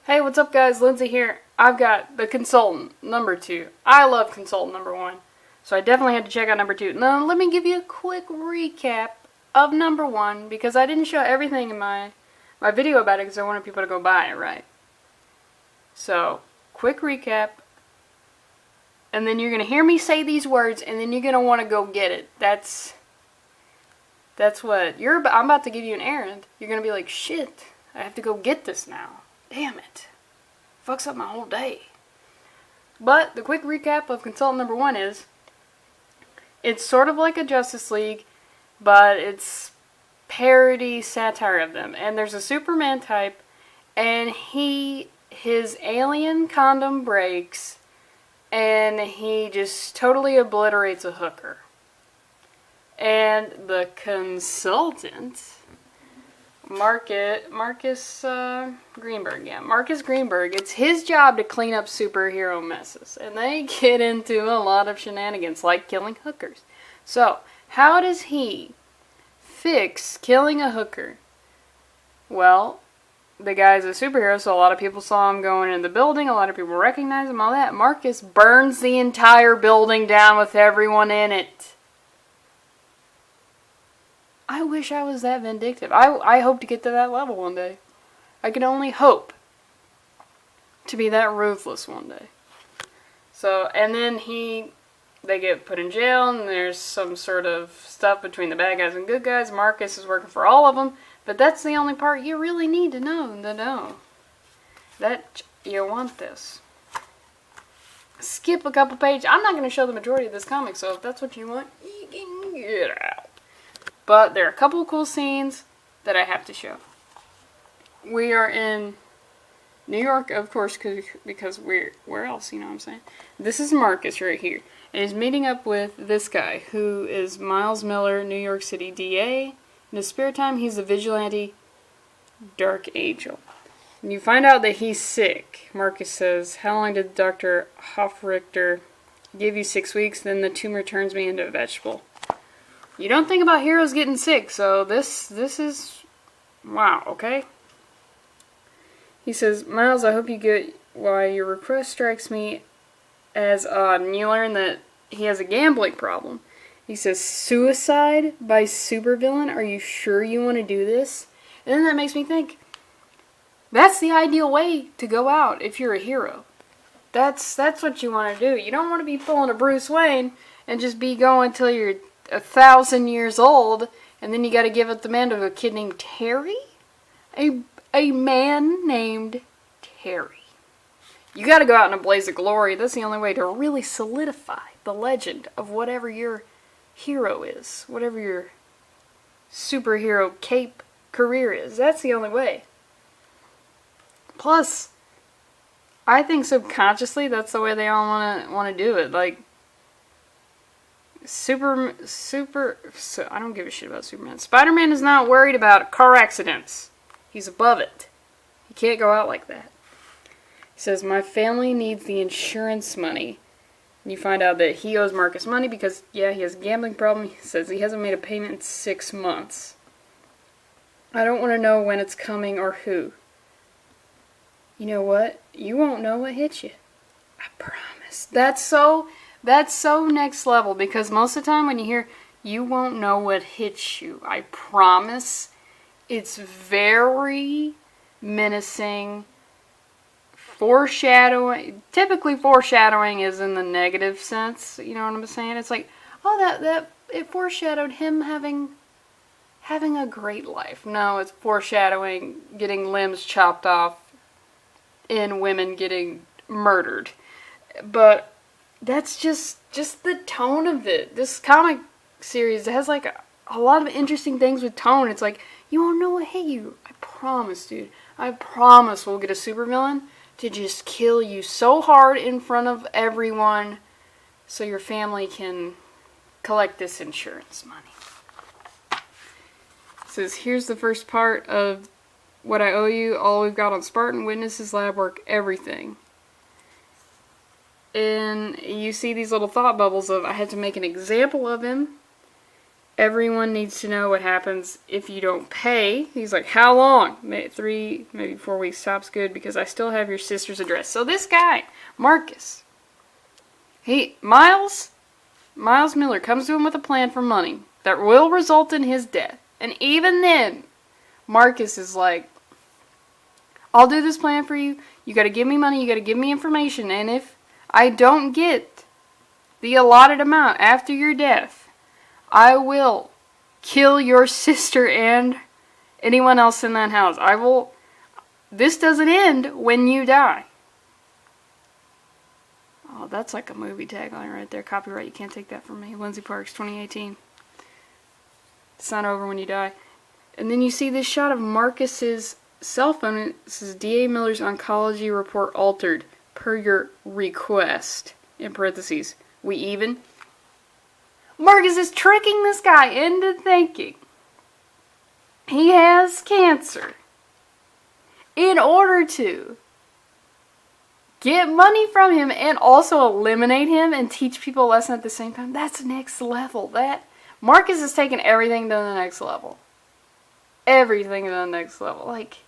Hey, what's up guys? Lindsay here. I've got the Consultant number 2. I love Consultant number 1. So I definitely had to check out number 2. Now let me give you a quick recap of number 1 because I didn't show everything in my video about it because I wanted people to go buy it, right? So, quick recap. And then you're going to hear me say these words and then you're going to want to go get it. That's what I'm about to give you an errand. You're going to be like, shit, I have to go get this now. Damn it. Fucks up my whole day. But the quick recap of Consultant number 1 is, it's sort of like a Justice League, but it's parody satire of them. And there's a Superman type, and his alien condom breaks, and he just totally obliterates a hooker. And the Consultant, Marcus Greenberg, Marcus Greenberg, it's his job to clean up superhero messes. And they get into a lot of shenanigans, like killing hookers. So, how does he fix killing a hooker? Well, the guy's a superhero, so a lot of people saw him going in the building, a lot of people recognize him, all that. Marcus burns the entire building down with everyone in it. I wish I was that vindictive. I hope to get to that level one day. I can only hope to be that ruthless one day. So, and then they get put in jail, and there's some sort of stuff between the bad guys and good guys. Marcus is working for all of them, but that's the only part you really need to know. That you want this. Skip a couple pages. I'm not going to show the majority of this comic, so if that's what you want, you can get out. But there are a couple of cool scenes that I have to show. We are in New York, of course, because where else, you know what I'm saying? This is Marcus right here. And he's meeting up with this guy, who is Miles Miller, New York City DA. In his spare time, he's a vigilante dark angel. And you find out that he's sick. Marcus says, "How long did Dr. Hofrichter give you? 6 weeks, then the tumor turns me into a vegetable." You don't think about heroes getting sick, so this is, wow, okay? He says, "Miles, I hope you get why your request strikes me as odd." And you learn that he has a gambling problem. He says, "Suicide by supervillain? Are you sure you want to do this?" And then that makes me think, that's the ideal way to go out if you're a hero. That's what you want to do. You don't want to be pulling a Bruce Wayne and just be going till you're 1,000 years old, and then you got to give up the mantle to a kid named Terry? A man named Terry. You got to go out in a blaze of glory. That's the only way to really solidify the legend of whatever your hero is, whatever your superhero cape career is. That's the only way. Plus, I think subconsciously that's the way they all want to do it. Like, so I don't give a shit about Superman. Spider-Man is not worried about car accidents. He's above it. He can't go out like that. He says, "My family needs the insurance money." And you find out that he owes Marcus money because, yeah, he has a gambling problem. He says he hasn't made a payment in 6 months. "I don't want to know when it's coming or who." You know what? You won't know what hits you. I promise. That's so next level, because most of the time when you hear, "you won't know what hits you," I promise, it's very menacing, foreshadowing. Typically foreshadowing is in the negative sense, you know what I'm saying? It's like, oh, it foreshadowed him having a great life. No, it's foreshadowing getting limbs chopped off and women getting murdered. But that's just the tone of it. This comic series has like a lot of interesting things with tone. It's like, you won't know what hit you. I promise, dude. I promise we'll get a supervillain to just kill you so hard in front of everyone so your family can collect this insurance money. It says, "Here's the first part of what I owe you. All we've got on Spartan: witnesses, lab work, everything." And you see these little thought bubbles of, I had to make an example of him, everyone needs to know what happens if you don't pay. He's like, how long? 3, maybe 4 weeks tops, good, because I still have your sister's address. So this guy, Marcus, Miles Miller comes to him with a plan for money that will result in his death. And even then, Marcus is like, I'll do this plan for you. You gotta give me money, you gotta give me information, and if I don't get the allotted amount after your death, I will kill your sister and anyone else in that house. This doesn't end when you die. Oh, that's like a movie tagline right there. Copyright, you can't take that from me. Lindsay Parks, 2018. It's not over when you die. And then you see this shot of Marcus's cell phone. It says, D.A. Miller's oncology report altered per your request. In parentheses, we even? Marcus is tricking this guy into thinking he has cancer in order to get money from him and also eliminate him and teach people a lesson at the same time. That's next level. Marcus is taking everything to the next level. Everything to the next level. Like,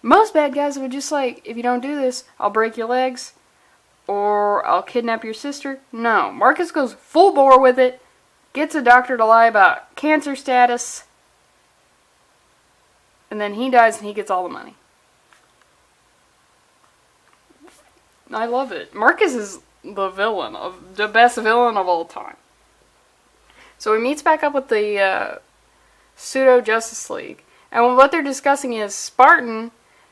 most bad guys would just like, if you don't do this, I'll break your legs. Or I'll kidnap your sister. No, Marcus goes full bore with it. Gets a doctor to lie about cancer status. And then he dies and he gets all the money. I love it. Marcus is the best villain of all time. So he meets back up with the pseudo Justice League. And what they're discussing is Spartan,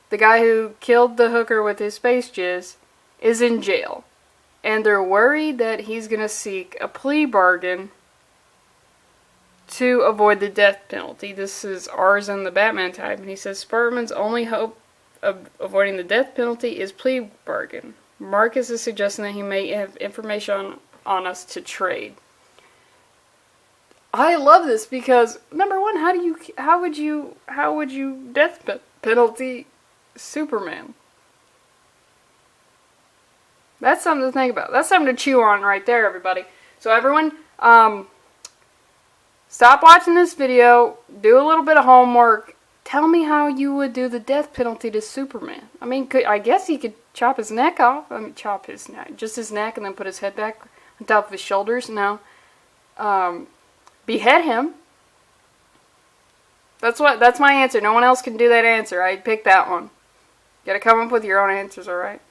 the guy who killed the hooker with his space jizz, is in jail. And they're worried that he's going to seek a plea bargain to avoid the death penalty. This is Arzon, the Batman type, and he says Spartan's only hope of avoiding the death penalty is plea bargain. Marcus is suggesting that he may have information on us to trade. I love this because, number one, how would you death penalty Superman? That's something to think about. That's something to chew on right there, everybody. So everyone, stop watching this video. Do a little bit of homework. Tell me how you would do the death penalty to Superman. I mean, I guess he could chop his neck off. I mean, chop his neck. Just his neck and then put his head back on top of his shoulders. No. Behead him. That's my answer. No one else can do that answer. I picked that one. You gotta come up with your own answers, alright?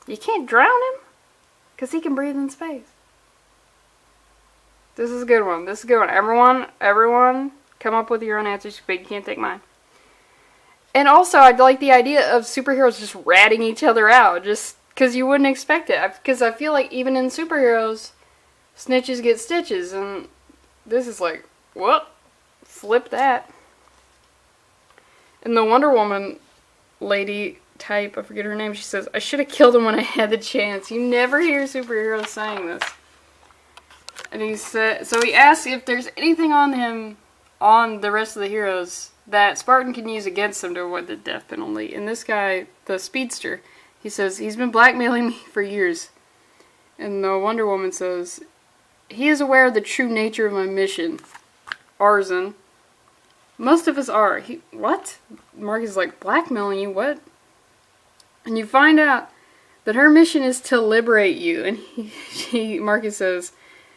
You can't drown him, because he can breathe in space. This is a good one. This is a good one. Everyone, come up with your own answers, but you can't take mine. And also, I'd like the idea of superheroes just ratting each other out, just because you wouldn't expect it. Because I feel like even in superheroes, snitches get stitches, and this is like, what? Flip that. And the Wonder Woman lady type, I forget her name, she says, I should have killed him when I had the chance. You never hear superheroes saying this. And he said, so he asks if there's anything on him, on the rest of the heroes, that Spartan can use against them to avoid the death penalty. And this guy, the Speedster, he says, he's been blackmailing me for years. And the Wonder Woman says, he is aware of the true nature of my mission. Arzon. Most of us are. What? Marcus is like, blackmailing you? What? And you find out that her mission is to liberate you. And Marcus says,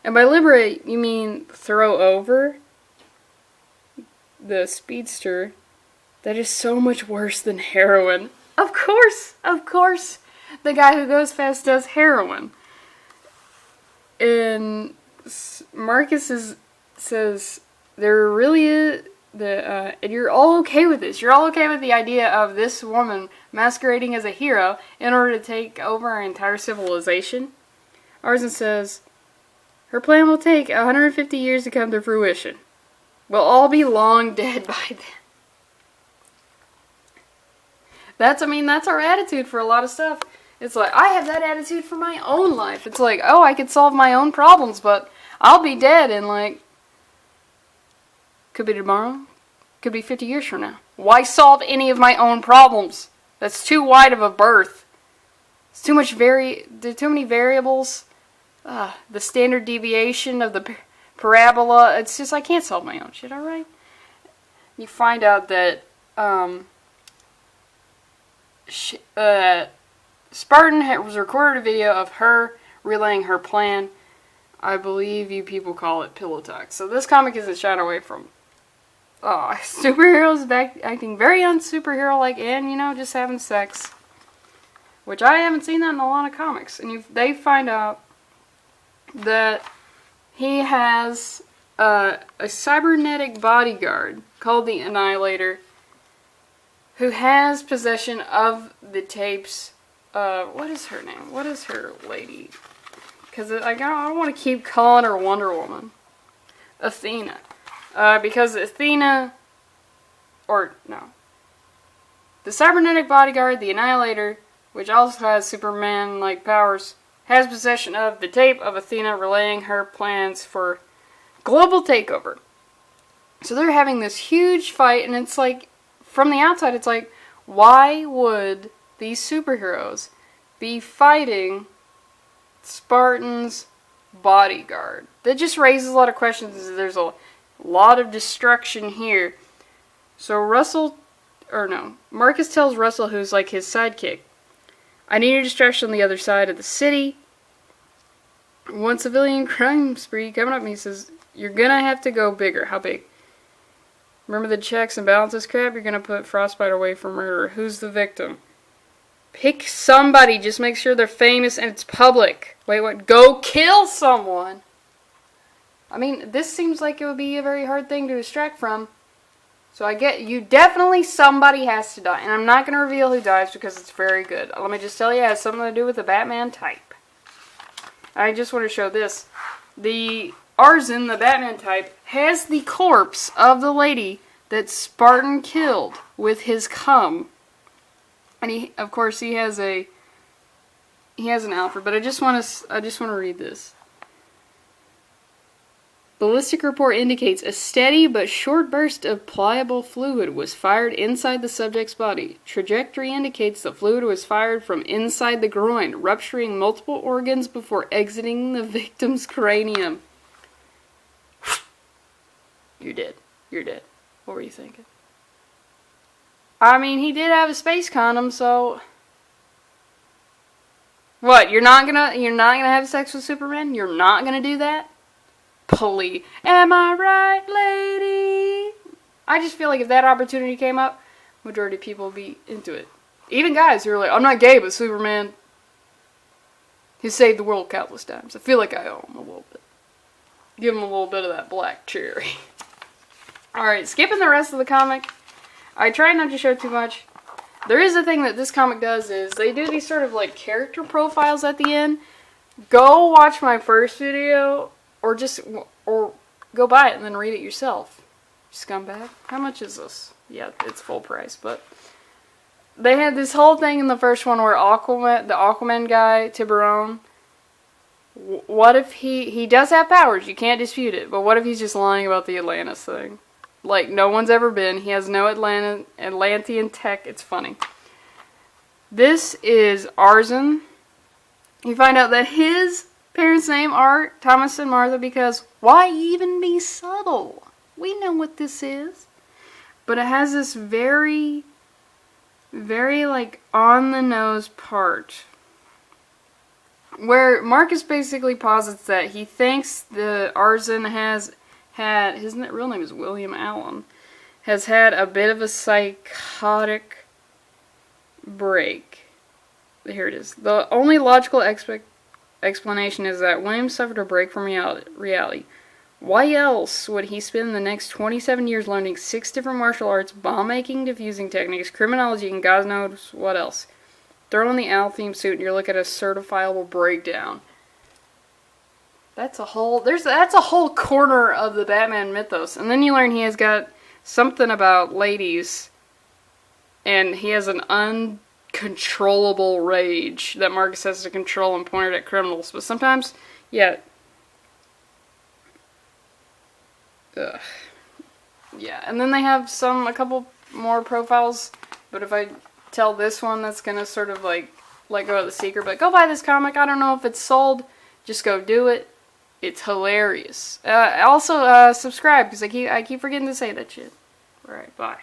and by liberate, you mean throw over? The Speedster, that is so much worse than heroin. Of course, the guy who goes fast does heroin. And Marcus says, there really is, and you're all okay with this. You're all okay with the idea of this woman masquerading as a hero in order to take over our entire civilization? Arzon says, her plan will take 150 years to come to fruition. We'll all be long dead by then. That's our attitude for a lot of stuff. It's like, I have that attitude for my own life. It's like, oh, I could solve my own problems, but I'll be dead in like, could be tomorrow, could be 50 years from now. Why solve any of my own problems? That's too wide of a berth. It's too much there's too many variables. The standard deviation of the parabola. It's just, I can't solve my own shit, alright? You find out that, Spartan was recorded a video of her relaying her plan. I believe you people call it pillow talk. So this comic is a shot away from superheroes acting very unsuperhero-like and, you know, just having sex. Which I haven't seen that in a lot of comics. And they find out that he has a cybernetic bodyguard called the Annihilator who has possession of the tapes. What is her name? What is her lady? Because I don't want to keep calling her Wonder Woman. Athena. Because Athena, or no. The cybernetic bodyguard, the Annihilator, which also has Superman-like powers, has possession of the tape of Athena relaying her plans for global takeover. So they're having this huge fight, and it's like, from the outside, it's like, why would these superheroes be fighting Spartan's bodyguard? That just raises a lot of questions. There's a lot of destruction here. So Marcus tells Russell, who's like his sidekick, I need a distraction on the other side of the city. One civilian crime spree coming up, and he says, you're gonna have to go bigger. How big? Remember the checks and balances crap? You're gonna put Frostbite away for murder. Who's the victim? Pick somebody. Just make sure they're famous and it's public. Wait, what? Go kill someone! I mean, this seems like it would be a very hard thing to distract from. So I get, you definitely, somebody has to die. And I'm not going to reveal who dies because it's very good. Let me just tell you, it has something to do with the Batman type. I just want to show this. The Arzen, the Batman type, has the corpse of the lady that Spartan killed with his cum. And he, of course, he has an outfit, but I just want to read this. Ballistic report indicates a steady but short burst of pliable fluid was fired inside the subject's body. Trajectory indicates the fluid was fired from inside the groin, rupturing multiple organs before exiting the victim's cranium. You're dead. You're dead. What were you thinking? I mean, he did have a space condom, so what? You're not gonna have sex with Superman? You're not gonna do that? Please. Am I right, lady? I just feel like if that opportunity came up, majority of people would be into it. Even guys who are like, I'm not gay, but Superman, he saved the world countless times. I feel like I owe him a little bit. Give him a little bit of that black cherry. Alright, skipping the rest of the comic. I try not to show too much. There is a thing that this comic does is they do these sort of like character profiles at the end. Go watch my first video. Or go buy it and then read it yourself. Scumbag. How much is this? Yeah, it's full price, but they had this whole thing in the first one where the Aquaman guy, Tiburon, what if he does have powers, you can't dispute it, but what if he's just lying about the Atlantis thing? Like, no one's ever been, he has no Atlantean tech, it's funny. This is Arzen. You find out that his parents' name are Thomas and Martha because why even be subtle? We know what this is. But it has this very, very like on the nose part where Marcus basically posits that he thinks the Arzen has had, his real name is William Allen, has had a bit of a psychotic break. Here it is. The only logical explanation is that William suffered a break from reality. Why else would he spend the next 27 years learning 6 different martial arts, bomb-making, defusing techniques, criminology, and God knows what else? Throw on the Al theme suit and you're looking at a certifiable breakdown. That's a whole corner of the Batman mythos. And then you learn he has got something about ladies, and he has an uncontrollable rage that Marcus has to control and point it at criminals. But sometimes, yeah. Ugh. Yeah, and then they have a couple more profiles, but if I tell this one, that's gonna sort of like let go of the secret. But go buy this comic. I don't know if it's sold. Just go do it. It's hilarious. Also, subscribe, because I keep forgetting to say that shit. Alright, bye.